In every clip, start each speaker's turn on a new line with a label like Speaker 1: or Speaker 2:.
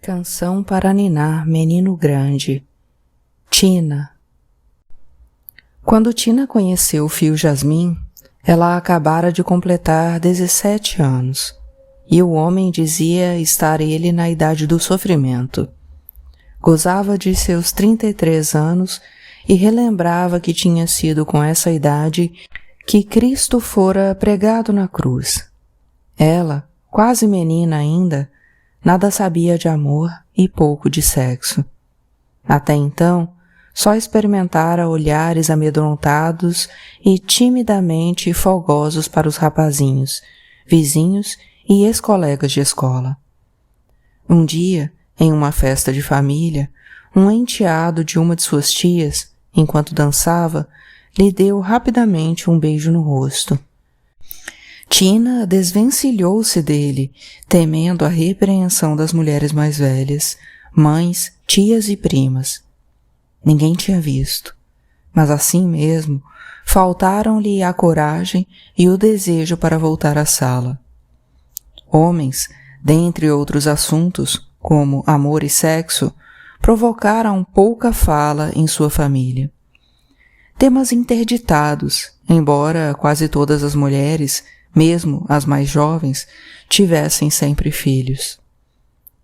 Speaker 1: Canção para ninar, menino grande. Tina. Quando Tina conheceu o fio Jasmim, ela acabara de completar 17 anos, e o homem dizia estar ele na idade do sofrimento. Gozava de seus 33 anos e relembrava que tinha sido com essa idade que Cristo fora pregado na cruz. Ela, quase menina ainda, nada sabia de amor e pouco de sexo. Até então, só experimentara olhares amedrontados e timidamente folgosos para os rapazinhos, vizinhos e ex-colegas de escola. Um dia, em uma festa de família, um enteado de uma de suas tias, enquanto dançava, lhe deu rapidamente um beijo no rosto. Tina desvencilhou-se dele, temendo a repreensão das mulheres mais velhas, mães, tias e primas. Ninguém tinha visto, mas assim mesmo faltaram-lhe a coragem e o desejo para voltar à sala. Homens, dentre outros assuntos, como amor e sexo, provocaram pouca fala em sua família. Temas interditados, embora quase todas as mulheres, mesmo as mais jovens, tivessem sempre filhos.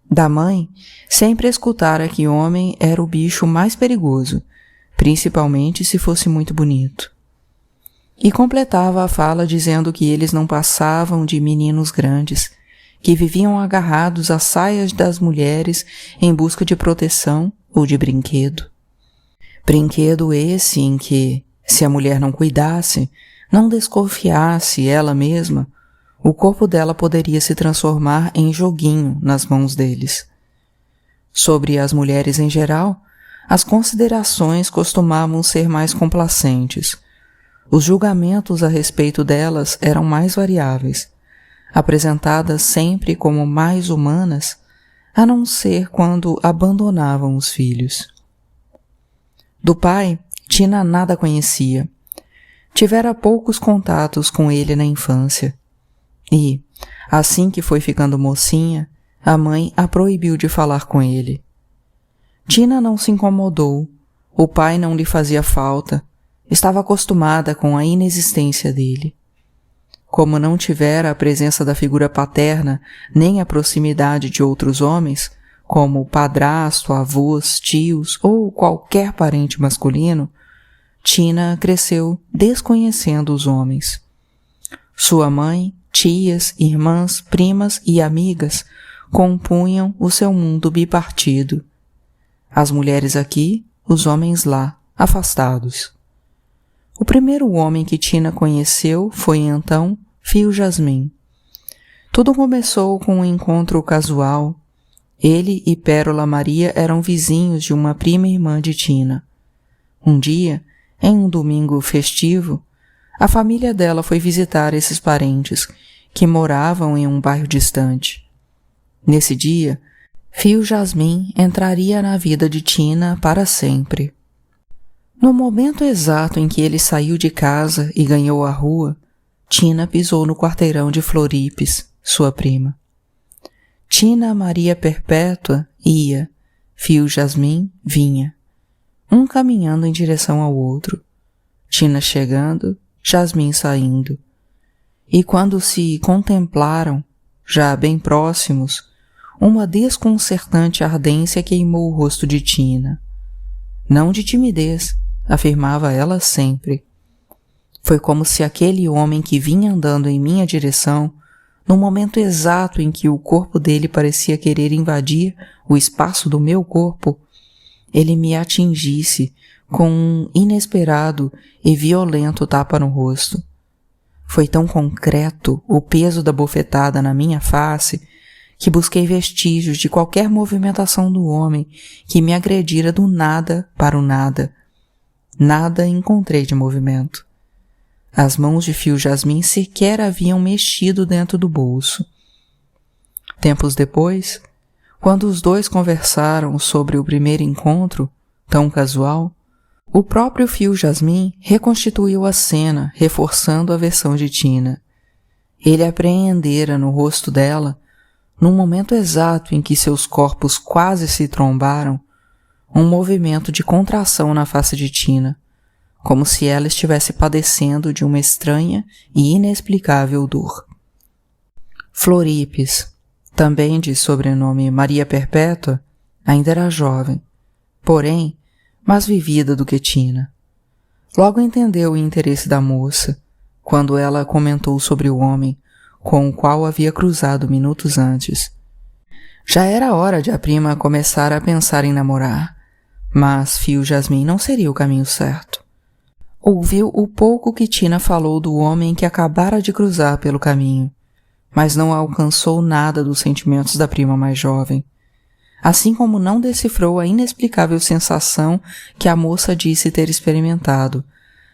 Speaker 1: Da mãe, sempre escutara que homem era o bicho mais perigoso, principalmente se fosse muito bonito. E completava a fala dizendo que eles não passavam de meninos grandes, que viviam agarrados às saias das mulheres em busca de proteção ou de brinquedo. Brinquedo esse em que, se a mulher não cuidasse, não desconfiasse ela mesma, o corpo dela poderia se transformar em joguinho nas mãos deles. Sobre as mulheres em geral, as considerações costumavam ser mais complacentes. Os julgamentos a respeito delas eram mais variáveis, apresentadas sempre como mais humanas, a não ser quando abandonavam os filhos. Do pai, Tina nada conhecia. Tivera poucos contatos com ele na infância. E, assim que foi ficando mocinha, a mãe a proibiu de falar com ele. Tina não se incomodou, o pai não lhe fazia falta, estava acostumada com a inexistência dele. Como não tivera a presença da figura paterna nem a proximidade de outros homens, como padrasto, avós, tios ou qualquer parente masculino, Tina cresceu desconhecendo os homens. Sua mãe, tias, irmãs, primas e amigas compunham o seu mundo bipartido. As mulheres aqui, os homens lá, afastados. O primeiro homem que Tina conheceu foi então Fio Jasmim. Tudo começou com um encontro casual. Ele e Pérola Maria eram vizinhos de uma prima irmã de Tina. Um dia, em um domingo festivo, a família dela foi visitar esses parentes, que moravam em um bairro distante. Nesse dia, Fio Jasmim entraria na vida de Tina para sempre. No momento exato em que ele saiu de casa e ganhou a rua, Tina pisou no quarteirão de Floripes, sua prima. Tina Maria Perpétua ia, Fio Jasmim vinha, um caminhando em direção ao outro, Tina chegando, Jasmim saindo. E quando se contemplaram, já bem próximos, uma desconcertante ardência queimou o rosto de Tina. Não de timidez, afirmava ela sempre. Foi como se aquele homem que vinha andando em minha direção, no momento exato em que o corpo dele parecia querer invadir o espaço do meu corpo, ele me atingisse com um inesperado e violento tapa no rosto. Foi tão concreto o peso da bofetada na minha face que busquei vestígios de qualquer movimentação do homem que me agredira do nada para o nada. Nada encontrei de movimento. As mãos de Fio Jasmim sequer haviam mexido dentro do bolso. Tempos depois, quando os dois conversaram sobre o primeiro encontro, tão casual, o próprio Fio Jasmim reconstituiu a cena, reforçando a versão de Tina. Ele apreendera no rosto dela, no momento exato em que seus corpos quase se trombaram, um movimento de contração na face de Tina, como se ela estivesse padecendo de uma estranha e inexplicável dor. Floripes, também de sobrenome Maria Perpétua, ainda era jovem, porém mais vivida do que Tina. Logo entendeu o interesse da moça, quando ela comentou sobre o homem com o qual havia cruzado minutos antes. Já era hora de a prima começar a pensar em namorar, mas Fio Jasmim não seria o caminho certo. Ouviu o pouco que Tina falou do homem que acabara de cruzar pelo caminho, mas não alcançou nada dos sentimentos da prima mais jovem, assim como não decifrou a inexplicável sensação que a moça disse ter experimentado,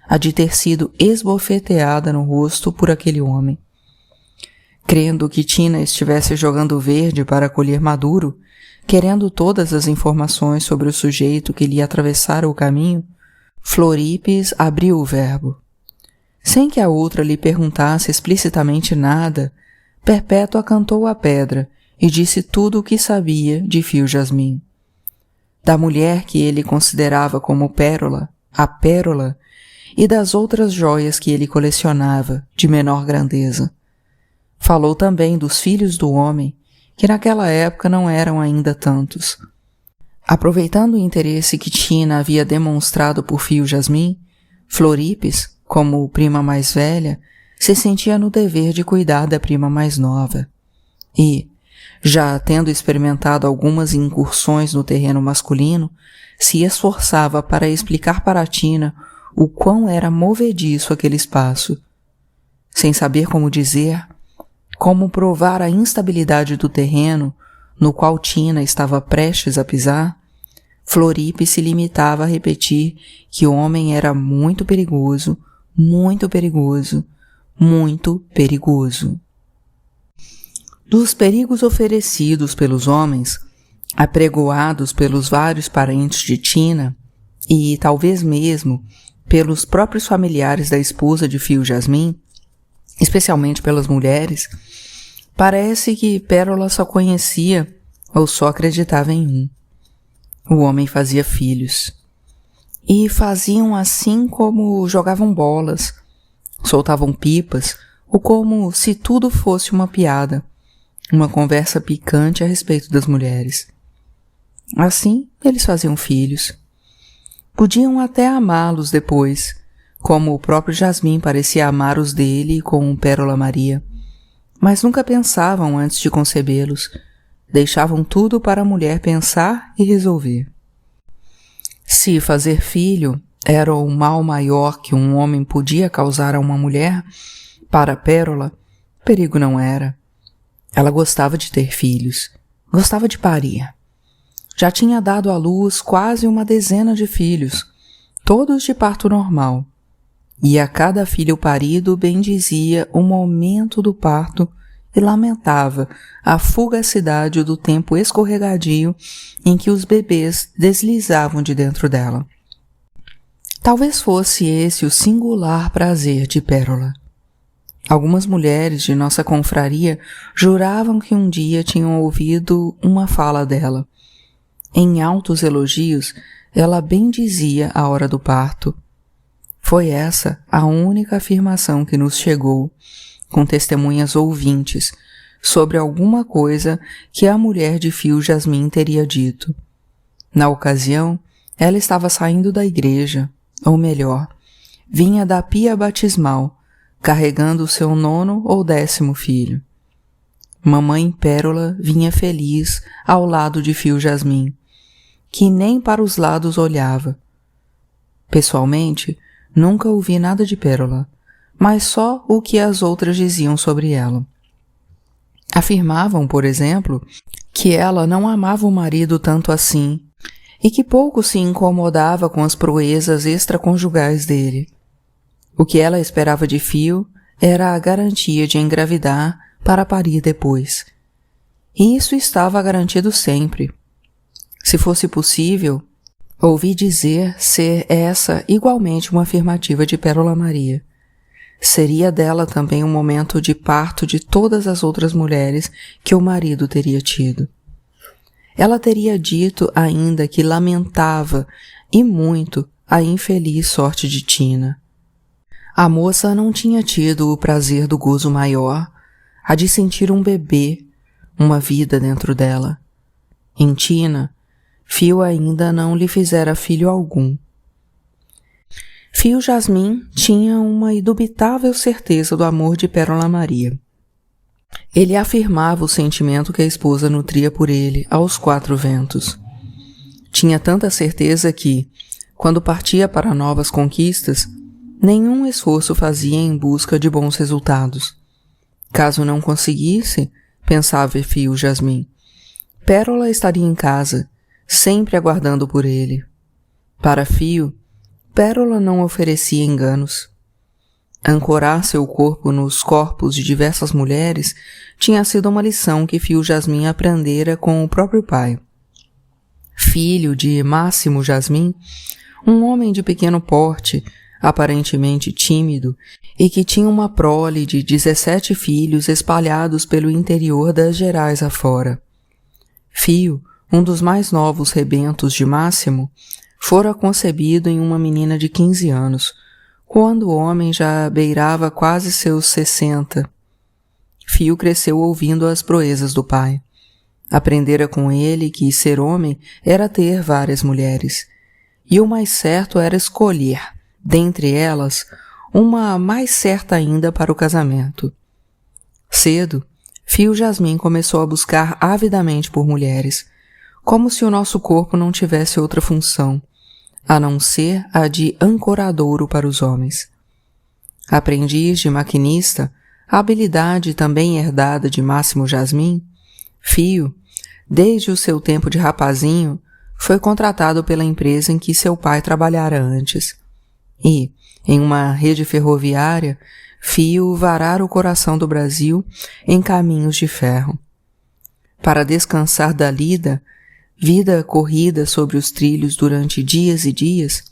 Speaker 1: a de ter sido esbofeteada no rosto por aquele homem. Crendo que Tina estivesse jogando verde para colher maduro, querendo todas as informações sobre o sujeito que lhe atravessara o caminho, Floripes abriu o verbo. Sem que a outra lhe perguntasse explicitamente nada, Perpétua cantou a pedra e disse tudo o que sabia de Fio Jasmim. Da mulher que ele considerava como pérola, a pérola, e das outras joias que ele colecionava, de menor grandeza. Falou também dos filhos do homem, que naquela época não eram ainda tantos. Aproveitando o interesse que Tina havia demonstrado por Fio Jasmim, Floripes, como prima mais velha, se sentia no dever de cuidar da prima mais nova. E, já tendo experimentado algumas incursões no terreno masculino, se esforçava para explicar para Tina o quão era movediço aquele espaço. Sem saber como dizer, como provar a instabilidade do terreno no qual Tina estava prestes a pisar, Floripe se limitava a repetir que o homem era muito perigoso, muito perigoso, muito perigoso. Dos perigos oferecidos pelos homens, apregoados pelos vários parentes de Tina e talvez mesmo pelos próprios familiares da esposa de Fio Jasmim, especialmente pelas mulheres, parece que Pérola só conhecia ou só acreditava em um. O homem fazia filhos. E faziam assim como jogavam bolas, soltavam pipas, ou como se tudo fosse uma piada, uma conversa picante a respeito das mulheres. Assim, eles faziam filhos. Podiam até amá-los depois, como o próprio Jasmim parecia amar os dele com Pérola Maria, mas nunca pensavam antes de concebê-los, deixavam tudo para a mulher pensar e resolver. Se fazer filho era o mal maior que um homem podia causar a uma mulher, para Pérola, perigo não era. Ela gostava de ter filhos, gostava de parir. Já tinha dado à luz quase uma dezena de filhos, todos de parto normal, e a cada filho parido bendizia o momento do parto e lamentava a fugacidade do tempo escorregadio em que os bebês deslizavam de dentro dela. Talvez fosse esse o singular prazer de Pérola. Algumas mulheres de nossa confraria juravam que um dia tinham ouvido uma fala dela. Em altos elogios, ela bendizia a hora do parto. Foi essa a única afirmação que nos chegou, com testemunhas ouvintes, sobre alguma coisa que a mulher de Fio Jasmim teria dito. Na ocasião, ela estava saindo da igreja, ou melhor, vinha da pia batismal, carregando o seu 9º ou 10º filho. Mamãe Pérola vinha feliz ao lado de Fio Jasmim, que nem para os lados olhava. Pessoalmente, nunca ouvi nada de Pérola, mas só o que as outras diziam sobre ela. Afirmavam, por exemplo, que ela não amava o marido tanto assim e que pouco se incomodava com as proezas extraconjugais dele. O que ela esperava de Fio era a garantia de engravidar para parir depois. E isso estava garantido sempre. Se fosse possível, ouvi dizer ser essa igualmente uma afirmativa de Pérola Maria. Seria dela também um momento de parto de todas as outras mulheres que o marido teria tido. Ela teria dito ainda que lamentava, e muito, a infeliz sorte de Tina. A moça não tinha tido o prazer do gozo maior, a de sentir um bebê, uma vida dentro dela. Em Tina, Fio ainda não lhe fizera filho algum. Fio Jasmin tinha uma indubitável certeza do amor de Pérola Maria. Ele afirmava o sentimento que a esposa nutria por ele aos quatro ventos. Tinha tanta certeza que, quando partia para novas conquistas, nenhum esforço fazia em busca de bons resultados. Caso não conseguisse, pensava Fio Jasmin, Pérola estaria em casa, sempre aguardando por ele. Para Fio, Pérola não oferecia enganos. Ancorar seu corpo nos corpos de diversas mulheres tinha sido uma lição que Fio Jasmin aprendera com o próprio pai. Filho de Máximo Jasmin, um homem de pequeno porte, aparentemente tímido, e que tinha uma prole de 17 filhos espalhados pelo interior das Gerais afora. Fio, um dos mais novos rebentos de Máximo, fora concebido em uma menina de 15 anos, quando o homem já beirava quase seus 60. Fio cresceu ouvindo as proezas do pai. Aprendera com ele que ser homem era ter várias mulheres, e o mais certo era escolher, dentre elas, uma mais certa ainda para o casamento. Cedo, Fio Jasmin começou a buscar avidamente por mulheres, como se o nosso corpo não tivesse outra função, a não ser a de ancoradouro para os homens. Aprendiz de maquinista, a habilidade também herdada de Máximo Jasmin, Fio, desde o seu tempo de rapazinho, foi contratado pela empresa em que seu pai trabalhara antes. E, em uma rede ferroviária, Fio varara o coração do Brasil em caminhos de ferro. Para descansar da lida, vida corrida sobre os trilhos durante dias e dias,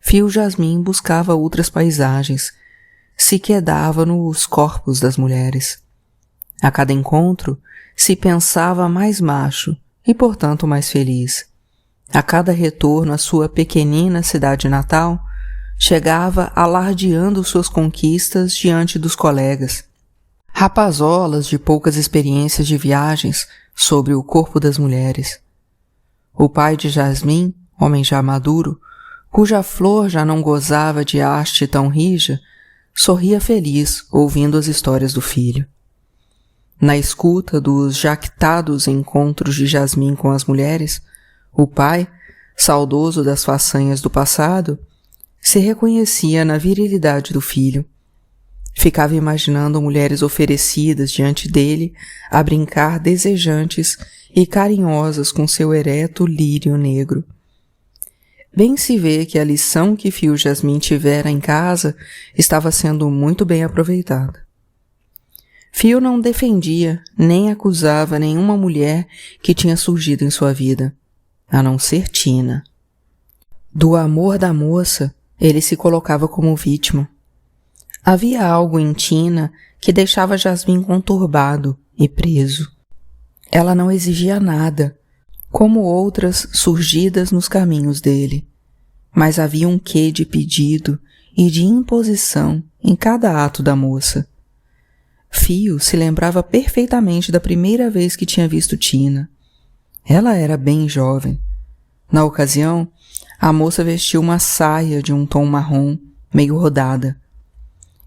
Speaker 1: Fio Jasmin buscava outras paisagens, se quedava nos corpos das mulheres. A cada encontro, se pensava mais macho e, portanto, mais feliz. A cada retorno à sua pequenina cidade natal, chegava alardeando suas conquistas diante dos colegas. Rapazolas de poucas experiências de viagens sobre o corpo das mulheres. O pai de Jasmin, homem já maduro, cuja flor já não gozava de haste tão rija, sorria feliz ouvindo as histórias do filho. Na escuta dos jactados encontros de Jasmin com as mulheres, o pai, saudoso das façanhas do passado, se reconhecia na virilidade do filho. Ficava imaginando mulheres oferecidas diante dele a brincar desejantes e carinhosas com seu ereto lírio negro. Bem se vê que a lição que Fio Jasmin tivera em casa estava sendo muito bem aproveitada. Fio não defendia nem acusava nenhuma mulher que tinha surgido em sua vida, a não ser Tina. Do amor da moça, ele se colocava como vítima. Havia algo em Tina que deixava Jasmin conturbado e preso. Ela não exigia nada, como outras surgidas nos caminhos dele, mas havia um quê de pedido e de imposição em cada ato da moça. Fio se lembrava perfeitamente da primeira vez que tinha visto Tina. Ela era bem jovem. Na ocasião, a moça vestiu uma saia de um tom marrom, meio rodada.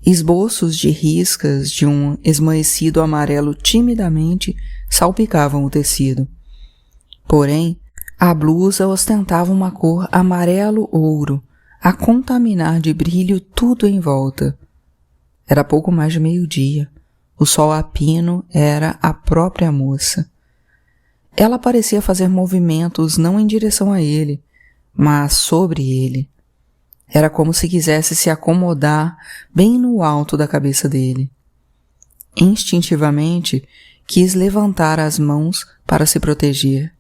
Speaker 1: Esboços de riscas de um esmaecido amarelo timidamente salpicavam o tecido. Porém, a blusa ostentava uma cor amarelo-ouro, a contaminar de brilho tudo em volta. Era pouco mais de meio-dia. O sol a pino era a própria moça. Ela parecia fazer movimentos não em direção a ele, mas sobre ele. Era como se quisesse se acomodar bem no alto da cabeça dele. Instintivamente, quis levantar as mãos para se proteger,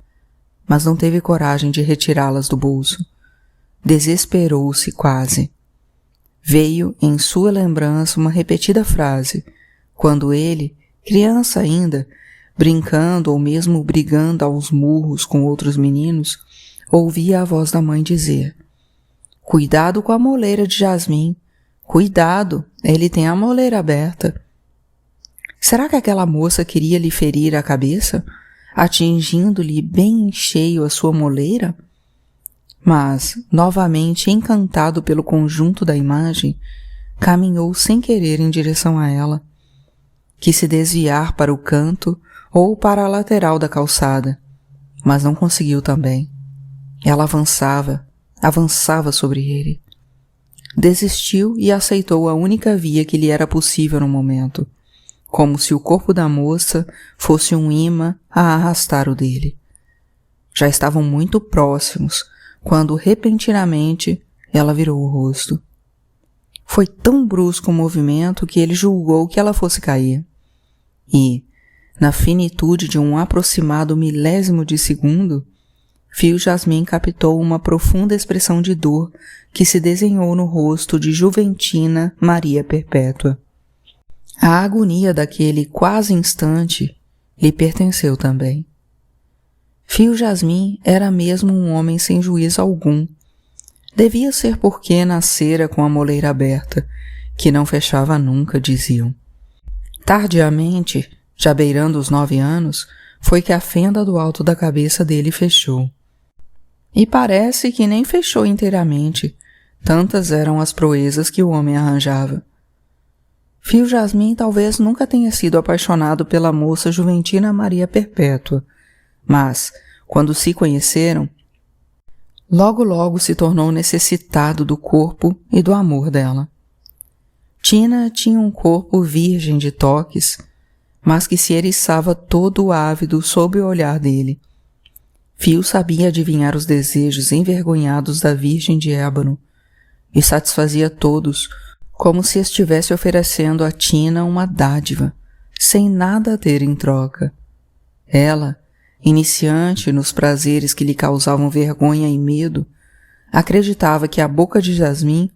Speaker 1: mas não teve coragem de retirá-las do bolso. Desesperou-se quase. veio em sua lembrança uma repetida frase, quando ele, criança ainda, brincando ou mesmo brigando aos murros com outros meninos, ouvia a voz da mãe dizer: "Cuidado com a moleira de Jasmim, cuidado, ele tem a moleira aberta." Será que aquela moça queria lhe ferir a cabeça, atingindo-lhe bem em cheio a sua moleira? Mas, novamente encantado pelo conjunto da imagem, caminhou sem querer em direção a ela. Quis se desviar para o canto ou para a lateral da calçada, mas não conseguiu também. Ela avançava sobre ele. Desistiu e aceitou a única via que lhe era possível no momento, como se o corpo da moça fosse um imã a arrastar o dele. Já estavam muito próximos, quando repentinamente ela virou o rosto. Foi tão brusco o movimento que ele julgou que ela fosse cair. E, na finitude de um aproximado milésimo de segundo, Fio Jasmim captou uma profunda expressão de dor que se desenhou no rosto de Juventina Maria Perpétua. A agonia daquele quase instante lhe pertenceu também. Fio Jasmim era mesmo um homem sem juízo algum. Devia ser porque nascera com a moleira aberta, que não fechava nunca, diziam. Tardiamente, já beirando os 9 anos, foi que a fenda do alto da cabeça dele fechou. E parece que nem fechou inteiramente, tantas eram as proezas que o homem arranjava. Fio Jasmim talvez nunca tenha sido apaixonado pela moça Juventina Maria Perpétua, mas, quando se conheceram, logo se tornou necessitado do corpo e do amor dela. Tina tinha um corpo virgem de toques, mas que se eriçava todo ávido sob o olhar dele. Fio sabia adivinhar os desejos envergonhados da Virgem de Ébano e satisfazia todos, como se estivesse oferecendo a Tina uma dádiva, sem nada a ter em troca. Ela, iniciante nos prazeres que lhe causavam vergonha e medo, acreditava que a boca de Jasmim,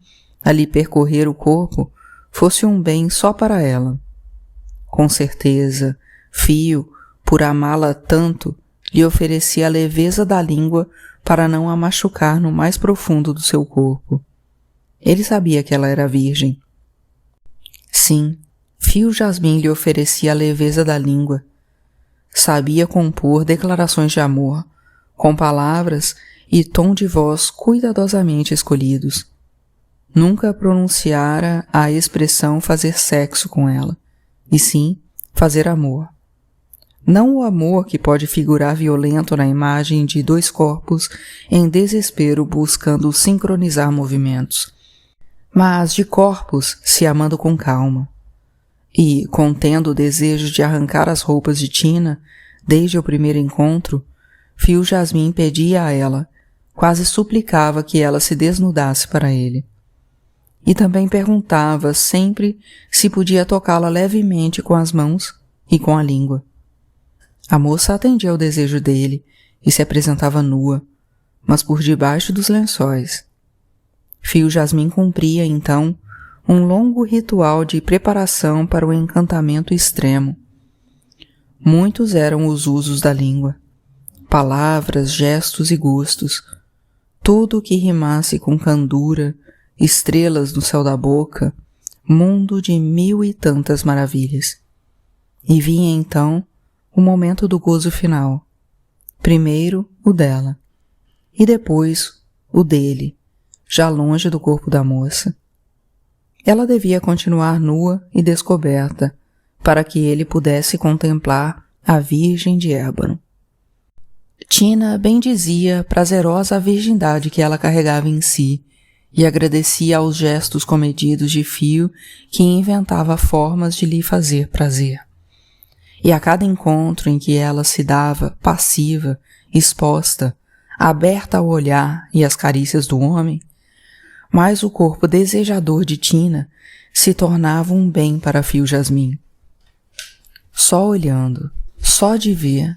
Speaker 1: a lhe percorrer o corpo, fosse um bem só para ela. Com certeza, Fio, por amá-la tanto, lhe oferecia a leveza da língua para não a machucar no mais profundo do seu corpo. Ele sabia que ela era virgem. Sim, Fio Jasmim lhe oferecia a leveza da língua. Sabia compor declarações de amor, com palavras e tom de voz cuidadosamente escolhidos. Nunca pronunciara a expressão fazer sexo com ela, e sim fazer amor. Não o amor que pode figurar violento na imagem de 2 corpos em desespero buscando sincronizar movimentos, mas de corpos se amando com calma. E, contendo o desejo de arrancar as roupas de Tina, desde o primeiro encontro, Fio Jasmim pedia a ela, quase suplicava que ela se desnudasse para ele. E também perguntava sempre se podia tocá-la levemente com as mãos e com a língua. A moça atendia ao desejo dele e se apresentava nua, mas por debaixo dos lençóis. Fio Jasmim cumpria, então, um longo ritual de preparação para o encantamento extremo. Muitos eram os usos da língua, palavras, gestos e gostos, tudo que rimasse com candura, estrelas no céu da boca, mundo de 1000 e tantas maravilhas. E vinha então o momento do gozo final, primeiro o dela, e depois o dele, já longe do corpo da moça. Ela devia continuar nua e descoberta, para que ele pudesse contemplar a Virgem de Ébano. Tina bendizia prazerosa a virgindade que ela carregava em si, e agradecia aos gestos comedidos de Fio que inventava formas de lhe fazer prazer. E a cada encontro em que ela se dava passiva, exposta, aberta ao olhar e às carícias do homem, mais o corpo desejador de Tina se tornava um bem para Fio Jasmim. Só olhando, só de ver,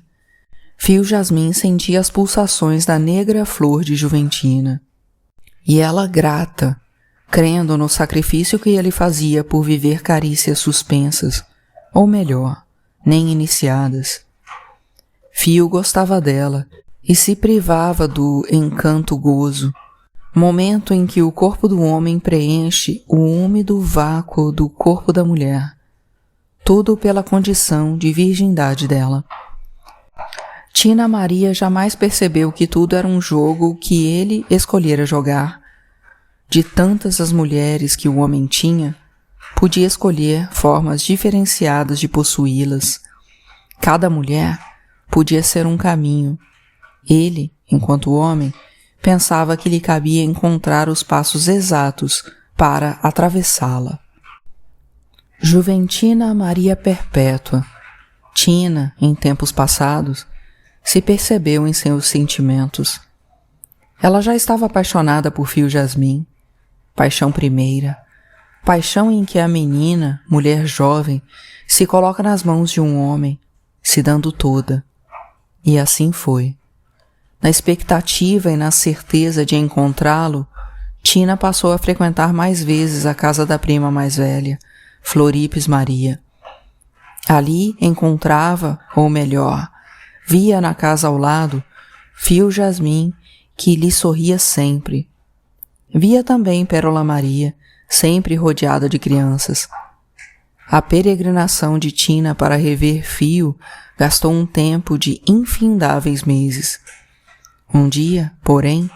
Speaker 1: Fio Jasmim sentia as pulsações da negra flor de Juventina. E ela grata, crendo no sacrifício que ele fazia por viver carícias suspensas, ou melhor, nem iniciadas. Fio gostava dela e se privava do encanto gozo, momento em que o corpo do homem preenche o úmido vácuo do corpo da mulher, tudo pela condição de virgindade dela. Tina Maria jamais percebeu que tudo era um jogo que ele escolhera jogar. De tantas as mulheres que o homem tinha, podia escolher formas diferenciadas de possuí-las. Cada mulher podia ser um caminho. Ele, enquanto homem, pensava que lhe cabia encontrar os passos exatos para atravessá-la. Juventina Maria Perpétua, Tina, em tempos passados, se percebeu em seus sentimentos. Ela já estava apaixonada por Fio Jasmim, paixão primeira, paixão em que a menina, mulher jovem, se coloca nas mãos de um homem, se dando toda. E assim foi. Na expectativa e na certeza de encontrá-lo, Tina passou a frequentar mais vezes a casa da prima mais velha, Floripes Maria. Ali encontrava, ou melhor, via na casa ao lado, Fio Jasmim, que lhe sorria sempre. Via também Pérola Maria, sempre rodeada de crianças. A peregrinação de Tina para rever Fio gastou um tempo de infindáveis meses. Um dia, porém,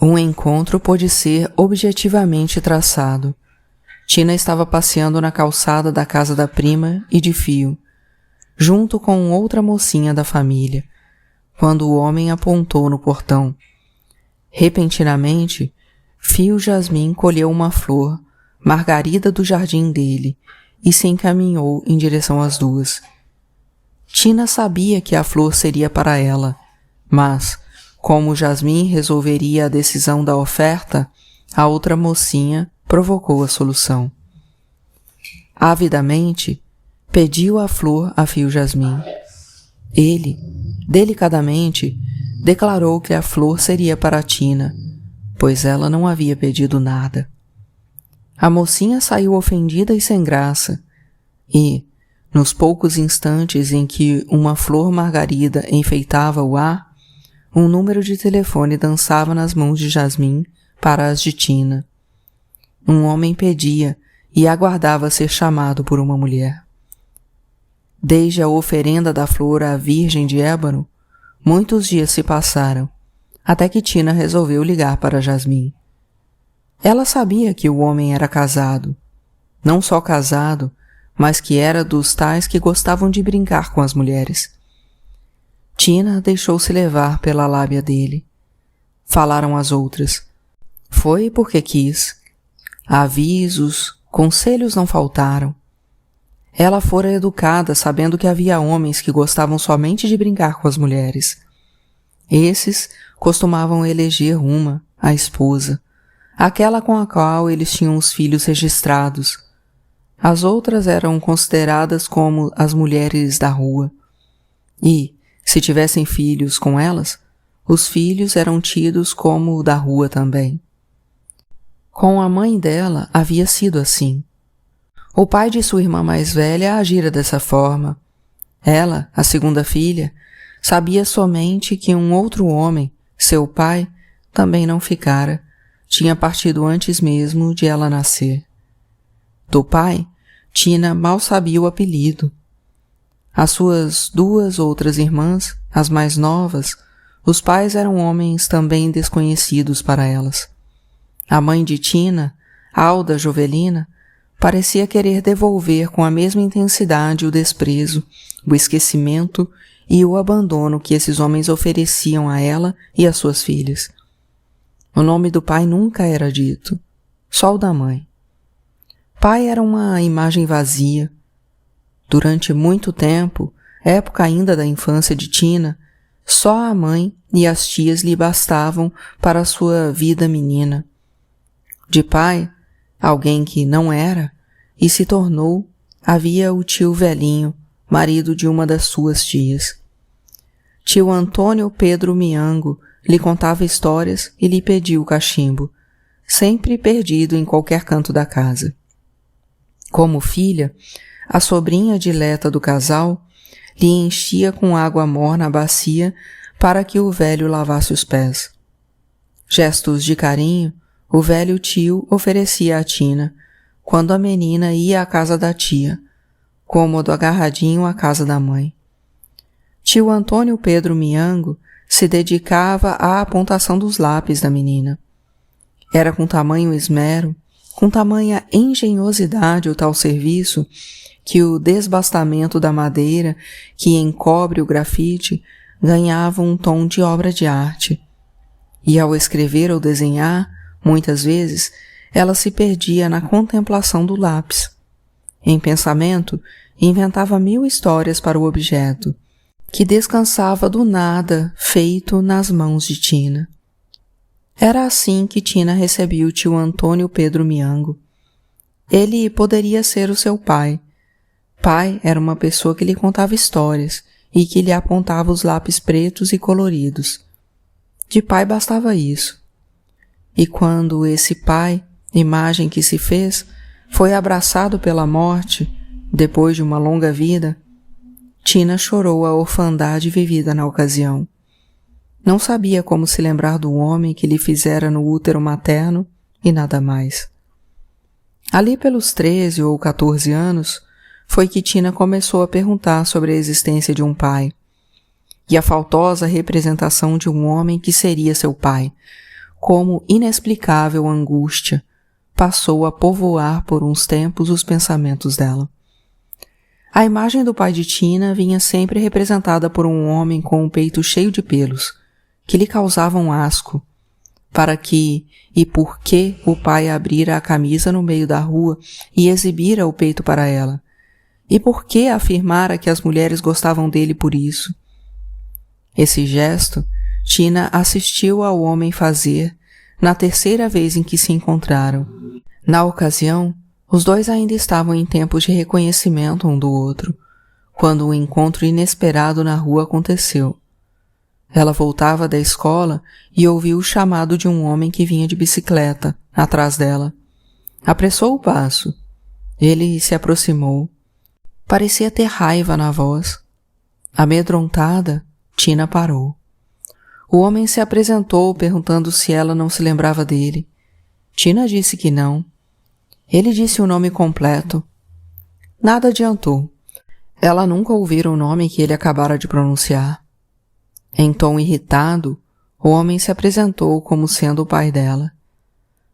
Speaker 1: um encontro pôde ser objetivamente traçado. Tina estava passeando na calçada da casa da prima e de Fio, junto com outra mocinha da família, quando o homem apontou no portão. Repentinamente, Fio Jasmim colheu uma flor, margarida do jardim dele, e se encaminhou em direção às duas. Tina sabia que a flor seria para ela, mas, como Jasmim resolveria a decisão da oferta, a outra mocinha provocou a solução. Avidamente, pediu a flor a Fio Jasmim. Ele, delicadamente, declarou que a flor seria para Tina, pois ela não havia pedido nada. A mocinha saiu ofendida e sem graça, e, nos poucos instantes em que uma flor margarida enfeitava o ar, um número de telefone dançava nas mãos de Jasmim para as de Tina. Um homem pedia e aguardava ser chamado por uma mulher. Desde a oferenda da flor à Virgem de Ébano, muitos dias se passaram, até que Tina resolveu ligar para Jasmim. Ela sabia que o homem era casado. Não só casado, mas que era dos tais que gostavam de brincar com as mulheres. Tina deixou-se levar pela lábia dele. Falaram as outras. Foi porque quis. Avisos, conselhos não faltaram. Ela fora educada sabendo que havia homens que gostavam somente de brincar com as mulheres. Esses costumavam eleger uma, a esposa, aquela com a qual eles tinham os filhos registrados. As outras eram consideradas como as mulheres da rua. E, se tivessem filhos com elas, os filhos eram tidos como da rua também. Com a mãe dela havia sido assim. O pai de sua irmã mais velha agira dessa forma. Ela, a segunda filha, sabia somente que um outro homem, seu pai, também não ficara, tinha partido antes mesmo de ela nascer. Do pai, Tina mal sabia o apelido. As suas duas outras irmãs, as mais novas, os pais eram homens também desconhecidos para elas. A mãe de Tina, Alda Jovelina, parecia querer devolver com a mesma intensidade o desprezo, o esquecimento e o abandono que esses homens ofereciam a ela e às suas filhas. O nome do pai nunca era dito, só o da mãe. Pai era uma imagem vazia. Durante muito tempo, época ainda da infância de Tina, só a mãe e as tias lhe bastavam para a sua vida menina. De pai, alguém que não era, e se tornou, havia o tio velhinho, marido de uma das suas tias. Tio Antônio Pedro Miango lhe contava histórias e lhe pedia o cachimbo, sempre perdido em qualquer canto da casa. Como filha, a sobrinha dileta do casal lhe enchia com água morna a bacia para que o velho lavasse os pés. Gestos de carinho, o velho tio oferecia a Tina, quando a menina ia à casa da tia, cômodo agarradinho à casa da mãe. Tio Antônio Pedro Miango se dedicava à apontação dos lápis da menina. Era com tamanho esmero, com tamanha engenhosidade o tal serviço, que o desbastamento da madeira que encobre o grafite ganhava um tom de obra de arte. E ao escrever ou desenhar, muitas vezes, ela se perdia na contemplação do lápis. Em pensamento, inventava 1000 histórias para o objeto, que descansava do nada feito nas mãos de Tina. Era assim que Tina recebia o tio Antônio Pedro Miango. Ele poderia ser o seu pai. Pai era uma pessoa que lhe contava histórias e que lhe apontava os lápis pretos e coloridos. De pai bastava isso. E quando esse pai, imagem que se fez, foi abraçado pela morte, depois de uma longa vida, Tina chorou a orfandade vivida na ocasião. Não sabia como se lembrar do homem que lhe fizera no útero materno e nada mais. Ali pelos 13 ou 14 anos, foi que Tina começou a perguntar sobre a existência de um pai e a faltosa representação de um homem que seria seu pai, como inexplicável angústia passou a povoar por uns tempos os pensamentos dela. A imagem do pai de Tina vinha sempre representada por um homem com o peito cheio de pelos, que lhe causavam asco, para que e por que o pai abrira a camisa no meio da rua e exibira o peito para ela, e por que afirmara que as mulheres gostavam dele por isso. Esse gesto, Tina assistiu ao homem fazer na terceira vez em que se encontraram. Na ocasião, os dois ainda estavam em tempos de reconhecimento um do outro, quando um encontro inesperado na rua aconteceu. Ela voltava da escola e ouviu o chamado de um homem que vinha de bicicleta, atrás dela. Apressou o passo. Ele se aproximou. Parecia ter raiva na voz. Amedrontada, Tina parou. O homem se apresentou perguntando se ela não se lembrava dele. Tina disse que não. Ele disse o nome completo. Nada adiantou. Ela nunca ouvira o nome que ele acabara de pronunciar. Em tom irritado, o homem se apresentou como sendo o pai dela.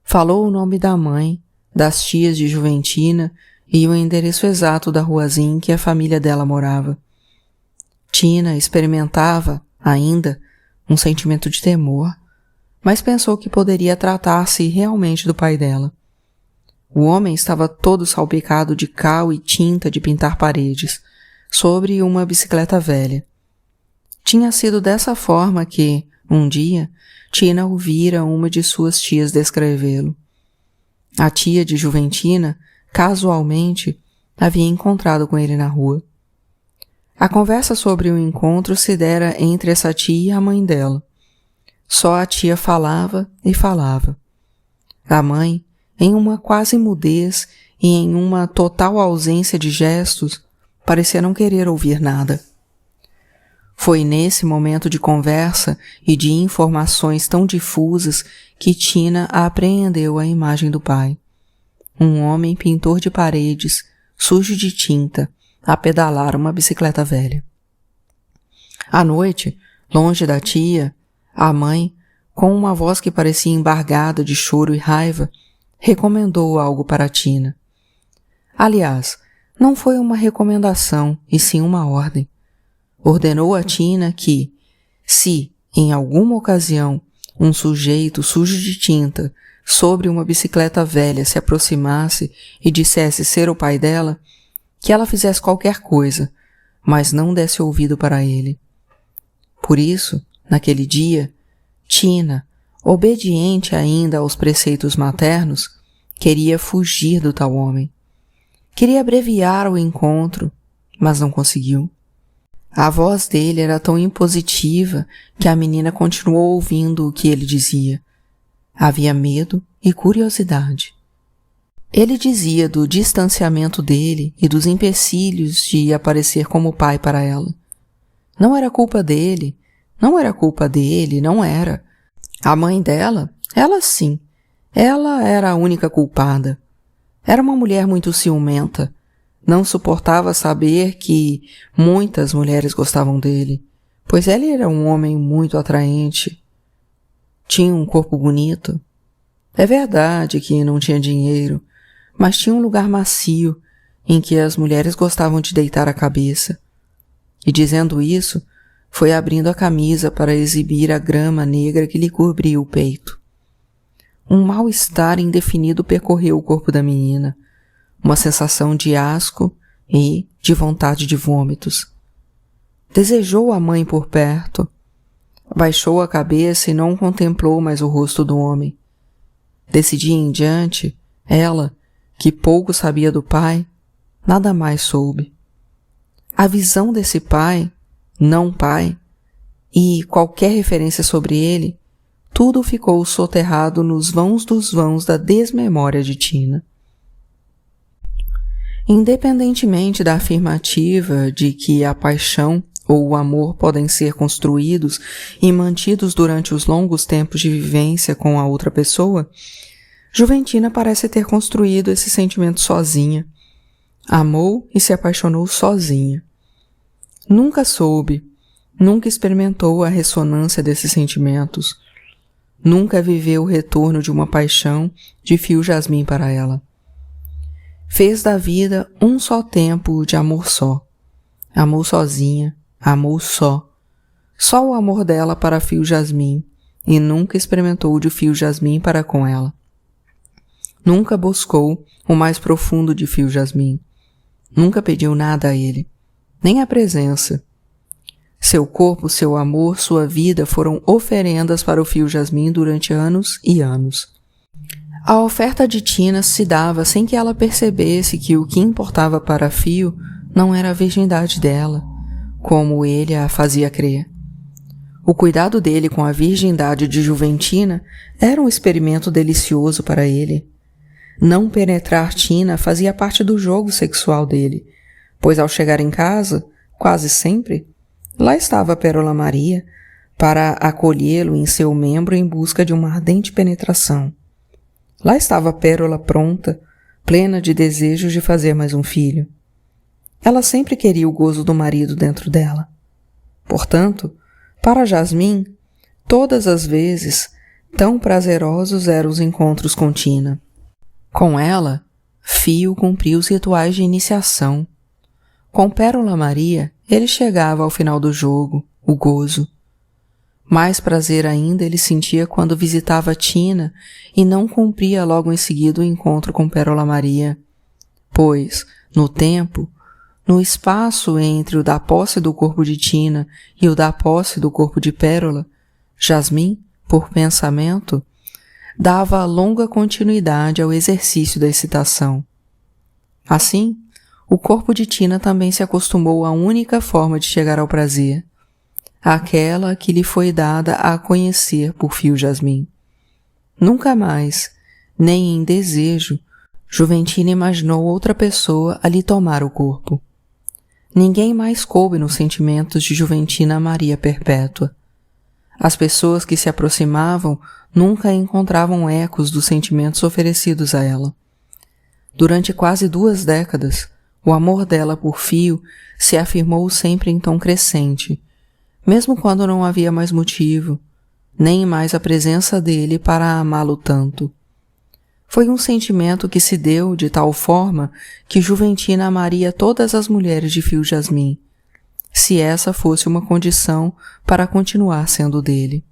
Speaker 1: Falou o nome da mãe, das tias de Juventina e o endereço exato da ruazinha em que a família dela morava. Tina experimentava, ainda, um sentimento de temor, mas pensou que poderia tratar-se realmente do pai dela. O homem estava todo salpicado de cal e tinta de pintar paredes, sobre uma bicicleta velha. Tinha sido dessa forma que, um dia, Tina ouvira uma de suas tias descrevê-lo. A tia de Juventina, casualmente, havia encontrado com ele na rua. A conversa sobre o encontro se dera entre essa tia e a mãe dela. Só a tia falava e falava. A mãe, em uma quase mudez e em uma total ausência de gestos, parecia não querer ouvir nada. Foi nesse momento de conversa e de informações tão difusas que Tina apreendeu a imagem do pai. Um homem pintor de paredes, sujo de tinta, a pedalar uma bicicleta velha. À noite, longe da tia, a mãe, com uma voz que parecia embargada de choro e raiva, recomendou algo para Tina. Aliás, não foi uma recomendação, e sim uma ordem. Ordenou a Tina que, se, em alguma ocasião, um sujeito sujo de tinta sobre uma bicicleta velha se aproximasse e dissesse ser o pai dela, que ela fizesse qualquer coisa, mas não desse ouvido para ele. Por isso, naquele dia, Tina, obediente ainda aos preceitos maternos, queria fugir do tal homem. Queria abreviar o encontro, mas não conseguiu. A voz dele era tão impositiva que a menina continuou ouvindo o que ele dizia. Havia medo e curiosidade. Ele dizia do distanciamento dele e dos empecilhos de aparecer como pai para ela. Não era culpa dele, não era. A mãe dela, ela sim, ela era a única culpada. Era uma mulher muito ciumenta. Não suportava saber que muitas mulheres gostavam dele, pois ele era um homem muito atraente. Tinha um corpo bonito. É verdade que não tinha dinheiro, mas tinha um lugar macio em que as mulheres gostavam de deitar a cabeça. E dizendo isso, foi abrindo a camisa para exibir a grama negra que lhe cobria o peito. Um mal-estar indefinido percorreu o corpo da menina, uma sensação de asco e de vontade de vômitos. Desejou a mãe por perto. Baixou a cabeça e não contemplou mais o rosto do homem. Desse dia em diante, ela, que pouco sabia do pai, nada mais soube. A visão desse pai, não pai, e qualquer referência sobre ele, tudo ficou soterrado nos vãos dos vãos da desmemória de Tina. Independentemente da afirmativa de que a paixão ou o amor podem ser construídos e mantidos durante os longos tempos de vivência com a outra pessoa, Juventina parece ter construído esse sentimento sozinha. Amou e se apaixonou sozinha. Nunca soube, nunca experimentou a ressonância desses sentimentos. Nunca viveu o retorno de uma paixão de fio jasmim para ela. Fez da vida um só tempo de amor só. Amou sozinha, amou só. Só o amor dela para fio jasmim, e nunca experimentou de fio jasmim para com ela. Nunca buscou o mais profundo de fio jasmim. Nunca pediu nada a ele, nem a presença. Seu corpo, seu amor, sua vida foram oferendas para o fio jasmim durante anos e anos. A oferta de Tina se dava sem que ela percebesse que o que importava para Fio não era a virgindade dela, como ele a fazia crer. O cuidado dele com a virgindade de Juventina era um experimento delicioso para ele. Não penetrar Tina fazia parte do jogo sexual dele, pois ao chegar em casa, quase sempre, lá estava Pérola Maria para acolhê-lo em seu membro em busca de uma ardente penetração. Lá estava Pérola pronta, plena de desejos de fazer mais um filho. Ela sempre queria o gozo do marido dentro dela. Portanto, para Jasmim, todas as vezes, tão prazerosos eram os encontros com Tina. Com ela, Fio cumpria os rituais de iniciação. Com Pérola Maria, ele chegava ao final do jogo, o gozo. Mais prazer ainda ele sentia quando visitava Tina e não cumpria logo em seguida o encontro com Pérola Maria, pois, no tempo, no espaço entre o da posse do corpo de Tina e o da posse do corpo de Pérola, Jasmim, por pensamento, dava longa continuidade ao exercício da excitação. Assim, o corpo de Tina também se acostumou à única forma de chegar ao prazer, aquela que lhe foi dada a conhecer por fio jasmim. Nunca mais, nem em desejo, Juventina imaginou outra pessoa a lhe tomar o corpo. Ninguém mais coube nos sentimentos de Juventina Maria Perpétua. As pessoas que se aproximavam nunca encontravam ecos dos sentimentos oferecidos a ela. Durante quase 2 décadas, o amor dela por Fio se afirmou sempre em tom crescente, mesmo quando não havia mais motivo, nem mais a presença dele para amá-lo tanto. Foi um sentimento que se deu de tal forma que Juventina amaria todas as mulheres de fio jasmim, se essa fosse uma condição para continuar sendo dele.